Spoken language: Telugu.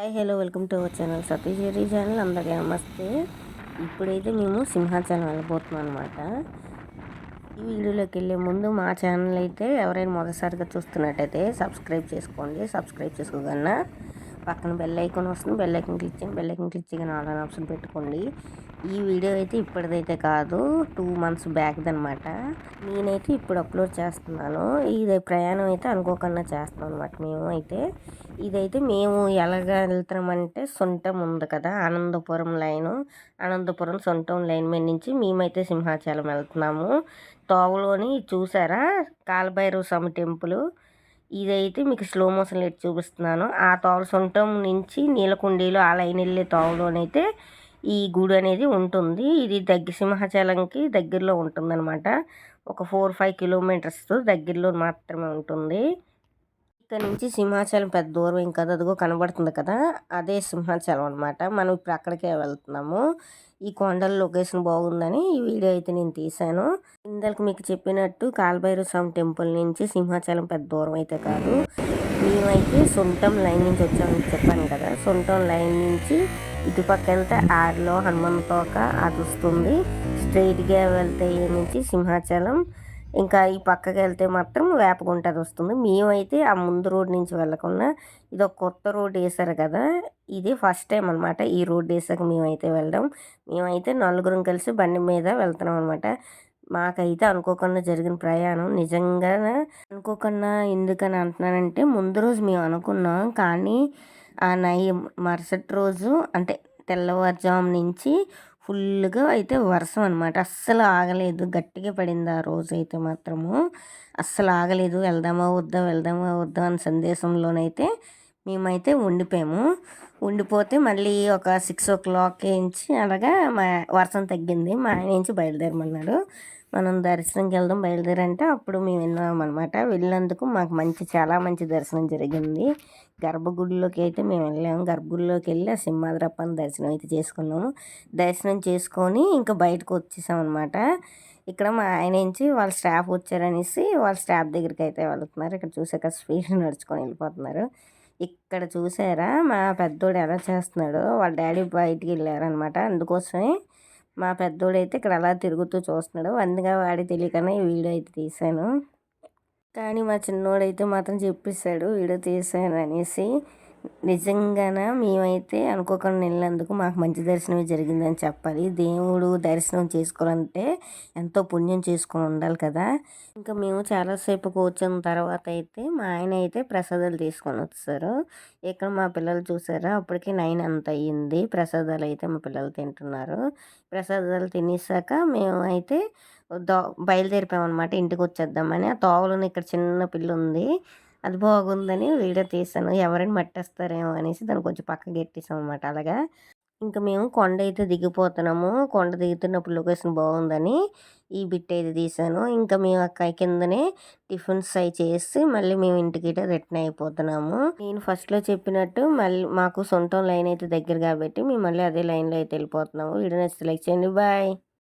Hi hello welcome to our channel Satishwari channel. అందరికీ నమస్తే. ఇప్పుడైతే మేము సింహాచలం వెళ్ళబోతున్నాం అనమాట. ఈ వీడియోలోకి వెళ్ళే ముందు మా ఛానల్ అయితే ఎవరైనా మొదటిసారిగా చూస్తున్నట్టయితే సబ్స్క్రైబ్ చేసుకోండి. సబ్స్క్రైబ్ చేసుకోగలనా పక్కన బెల్ ఐకాన్ వస్తుంది, బెల్ ఐకాన్ క్లిక్ చేయండి. బెల్ ఐకాన్ క్లిక్ చేయగానే ఆల్ ఆప్షన్ పెట్టుకోండి. ఈ వీడియో అయితే ఇప్పటిదైతే కాదు, 2 months బ్యాక్ది అనమాట. నేనైతే ఇప్పుడు అప్లోడ్ చేస్తున్నాను. ఇది ప్రయాణం అయితే అనుకోకుండా చేస్తాం అనమాట. మేము అయితే ఇదైతే మేము ఎలాగ వెళ్తున్నామంటే సొంతం ఉంది కదా, అనంతపురం లైను, అనంతపురం సొంతం లైన్ మీద నుంచి మేమైతే సింహాచలం వెళ్తున్నాము. తోవలోని చూసారా కాలభైరవ స్వామి టెంపుల్. ఇదైతే మీకు స్లో మోషన్లో ఎట్టి చూపిస్తున్నాను. ఆ తోవల సొంతం నుంచి నీలకుండీలు ఆ లైన్ వెళ్ళే తోవలోనైతే ఈ గుడి అనేది ఉంటుంది. ఇది సింహాచలంకి దగ్గరలో ఉంటుందన్నమాట. ఒక 4-5 kilometers దగ్గరలో మాత్రమే ఉంటుంది. ఇక్కడ నుంచి సింహాచలం పెద్ద దూరం ఏం కదా, అదిగో కనబడుతుంది కదా, అదే సింహాచలం అనమాట. మనం ఇప్పుడు అక్కడికే వెళ్తున్నాము. ఈ కొండల లొకేషన్ బాగుందని ఈ వీడియో అయితే నేను తీశాను. ఇందాక మీకు చెప్పినట్టు కాలభైరవ స్వామి టెంపుల్ నుంచి సింహాచలం పెద్ద దూరం అయితే కాదు. మేమైతే సొంతం లైన్ నుంచి వచ్చామని చెప్పాను కదా, సొంతం లైన్ నుంచి ఇటుపక్క వెళ్తే ఆరులో హనుమంతోక అది వస్తుంది. స్ట్రైట్గా వెళ్తే నుంచి సింహాచలం, ఇంకా ఈ పక్కకి వెళ్తే మాత్రం వేపగుంట అది వస్తుంది. మేమైతే ఆ ముందు రోడ్ నుంచి వెళ్ళకుండా ఇది ఒక కొత్త రోడ్ వేసారు కదా, ఇది ఫస్ట్ టైం అనమాట ఈ రోడ్ వేసాక మేమైతే వెళ్ళడం. మేమైతే నలుగురం కలిసి బండి మీద వెళ్తున్నాం అనమాట. మాకైతే అనుకోకుండా జరిగిన ప్రయాణం నిజంగా అనుకోకుండా. ఎందుకని అంటున్నానంటే ముందు రోజు మేము అనుకున్నాం, కానీ ఆ మరుసటి రోజు అంటే తెల్లవారుజాము నుంచి ఫుల్గా అయితే వర్షం అనమాట. అస్సలు ఆగలేదు, గట్టిగా పడింది ఆ రోజు అయితే మాత్రము. అస్సలు ఆగలేదు. వెళ్దామా వద్దా వెళ్దామా వద్దా అని సందేశంలోనైతే మేమైతే ఉండిపోయాము. ఉండిపోతే మళ్ళీ ఒక 6 o'clock నుంచి అలాగా మా వర్షం తగ్గింది. మా ఆయన నుంచి బయలుదేరమన్నాడు. మనం దర్శనంకి వెళ్దాం బయలుదేరంటే అప్పుడు మేము విన్నాం అనమాట. వెళ్ళినందుకు మాకు చాలా మంచి దర్శనం జరిగింది. గర్భగుడిలోకి అయితే మేము వెళ్ళాము. గర్భగుడిలోకి వెళ్ళి ఆ సింహాద్రప్పని దర్శనం అయితే చేసుకున్నాము. దర్శనం చేసుకొని ఇంకా బయటకు వచ్చేసాం అనమాట. ఇక్కడ మా ఆయన నుంచి వాళ్ళ స్టాఫ్ వచ్చారనేసి వాళ్ళ స్టాఫ్ దగ్గరికి అయితే వెళ్తున్నారు. ఇక్కడ చూసాక స్పీడ్ నడుచుకొని వెళ్ళిపోతున్నారు. ఇక్కడ చూసారా మా పెద్దోడు ఎలా చేస్తున్నాడో, వాళ్ళ డాడీ బయటికి వెళ్ళారనమాట. అందుకోసమే మా పెద్దోడైతే ఇక్కడ అలా తిరుగుతూ చూస్తున్నాడు. అందుగా వాడి తెలియకనే ఈ వీడియో అయితే తీశాను. కానీ మా చిన్నోడైతే మాత్రం చెప్పేశాడు వీడియో తీసాను అనేసి. నిజంగాన మేమైతే అనుకోకుండా వెళ్ళినందుకు మాకు మంచి దర్శనమే జరిగిందని చెప్పాలి. దేవుడు దర్శనం చేసుకోవాలంటే ఎంతో పుణ్యం చేసుకొని ఉండాలి కదా. ఇంకా మేము చాలాసేపు కూర్చున్న తర్వాత అయితే మా ఆయన అయితే ప్రసాదాలు తీసుకొని వచ్చారు. ఇక్కడ మా పిల్లలు చూసారా అప్పటికి 9 అంత అయ్యింది. ప్రసాదాలు అయితే మా పిల్లలు తింటున్నారు. ప్రసాదాలు తినేసాక మేము అయితే బయలుదేరిపోయామన్నమాట. ఇంటికి వచ్చేద్దామని. ఆ తోవలోనే ఇక్కడ చిన్న పిల్ల ఉంది, అది బాగుందని వీడియో తీసాను. ఎవరైనా మట్టేస్తారేమో అనేసి దాన్ని కొంచెం పక్కకి ఎట్టేసాం అనమాట. అలాగా ఇంకా మేము కొండ అయితే దిగిపోతున్నాము. కొండ దిగుతున్నప్పుడు లొకేషన్ బాగుందని ఈ బిట్ అయితే తీసాను. ఇంకా మేము అక్కడ కిందనే టిఫిన్స్ అవి చేసి మళ్ళీ మేము ఇంటికి రిటర్న్ అయిపోతున్నాము. నేను ఫస్ట్లో చెప్పినట్టు మళ్ళీ మాకు సొంతం లైన్ అయితే దగ్గర కాబట్టి మేము మళ్ళీ అదే లైన్లో అయితే వెళ్ళిపోతున్నాము. వీడియో నచ్చితే లైక్ చేయండి. బాయ్.